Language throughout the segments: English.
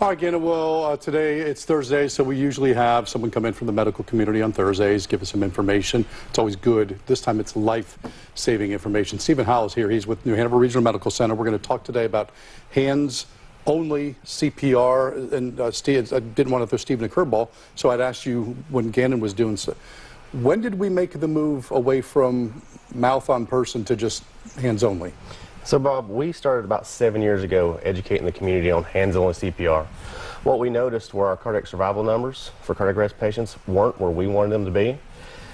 Hi, again, well, today it's Thursday, so we usually have someone come in from the medical community on Thursdays, give us some information. It's always good. This time it's life-saving information. Stephen Howell is here. He's with New Hanover Regional Medical Center. We're going to talk today about hands-only CPR. And Steve, I didn't want to throw Stephen a curveball, so I'd asked you when Gannon was doing so. When did we make the move away from mouth on person to just hands-only? So, Bob, we started about 7 years ago educating the community on hands-only CPR. What we noticed were our cardiac survival numbers for cardiac arrest patients weren't where we wanted them to be,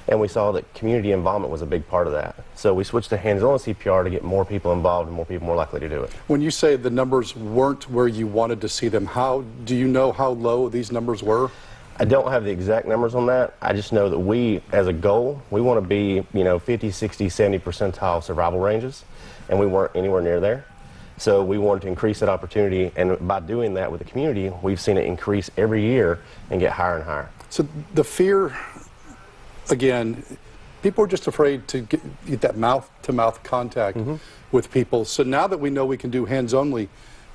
and we saw that community involvement was a big part of that. So we switched to hands-only CPR to get more people involved and more people more likely to do it. When you say the numbers weren't where you wanted to see them, how do you know how low these numbers were? I don't have the exact numbers on that. I just know that we, as a goal, we want to be, 50, 60, 70 percentile survival ranges, and we weren't anywhere near there. So we wanted to increase that opportunity, and by doing that with the community, we've seen it increase every year and get higher and higher. So the fear, again, people are just afraid to get that mouth-to-mouth contact with people. So now that we know we can do hands-only,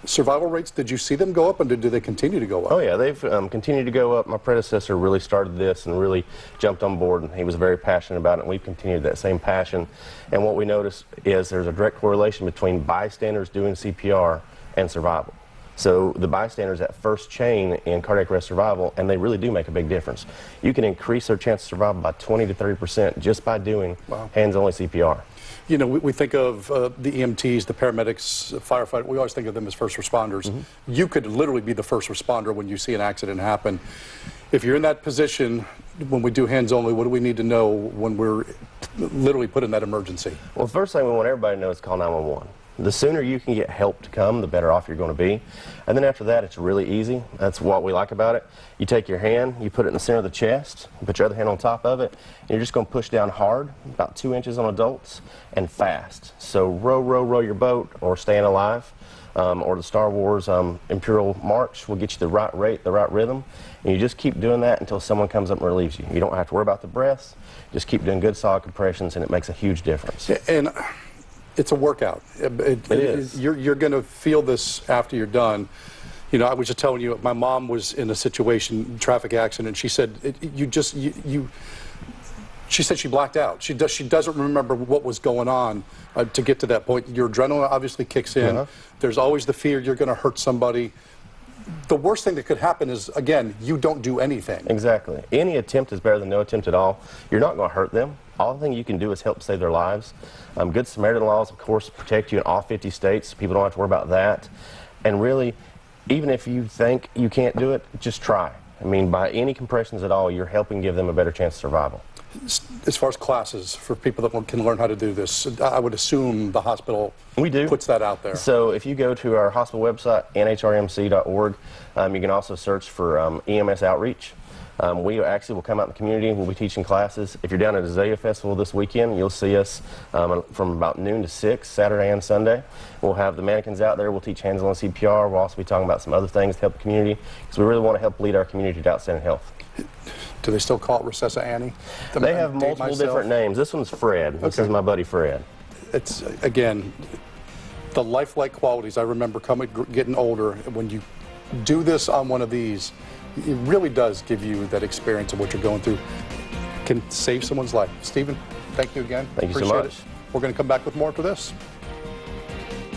survival rates, did you see them go up, and do they continue to go up? Oh yeah, they've continued to go up. My predecessor really started this and really jumped on board, and he was very passionate about it, and we've continued that same passion. And what we notice is there's a direct correlation between bystanders doing CPR and survival. So the bystanders at first chain in cardiac arrest survival, and they really do make a big difference. You can increase their chance of survival by 20 to 30% just by doing hands-only CPR. You know, we think of the EMTs, the paramedics, firefighters, we always think of them as first responders. You could literally be the first responder when you see an accident happen. If you're in that position, when we do hands only, what do we need to know when we're literally put in that emergency? Well, the first thing we want everybody to know is call 911. The sooner you can get help to come, the better off you're going to be. And then after that, it's really easy. That's what we like about it. You take your hand, you put it in the center of the chest, you put your other hand on top of it, and you're just going to push down hard, about 2 inches on adults, and fast. So row your boat, or Staying Alive, or the Star Wars Imperial March will get you the right rate, the right rhythm, and you just keep doing that until someone comes up and relieves you. You don't have to worry about the breaths. Just keep doing good solid compressions, and it makes a huge difference. And it's a workout. It is. You're going to feel this after you're done. You know, I was just telling you, my mom was in a situation, traffic accident. She said, she said she blacked out. She doesn't remember what was going on to get to that point. Your adrenaline obviously kicks in. There's always the fear you're going to hurt somebody. The worst thing that could happen is, again, you don't do anything. Exactly. Any attempt is better than no attempt at all. You're not going to hurt them. All the thing you can do is help save their lives. Good Samaritan laws, of course, protect you in all 50 states. People don't have to worry about that. And really, even if you think you can't do it, just try. I mean, by any compressions at all, you're helping give them a better chance of survival. As far as classes for people that can learn how to do this, I would assume the hospital puts that out there. So if you go to our hospital website, nhrmc.org, you can also search for EMS outreach. We actually will come out in the community. We'll be teaching classes. If you're down at Azalea Festival this weekend, you'll see us from about noon to 6, Saturday and Sunday. We'll have the mannequins out there. We'll teach hands-on CPR. We'll also be talking about some other things to help the community, because we really want to help lead our community to outstanding health. Do they still call it Recessa Annie? They have multiple different names. This one's Fred. This is my buddy Fred. It's, again, the lifelike qualities. I remember getting older. When you do this on one of these, it really does give you that experience of what you're going through. Can save someone's life. Stephen, thank you again. Thank you so much. We're going to come back with more after this.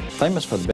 Famous for the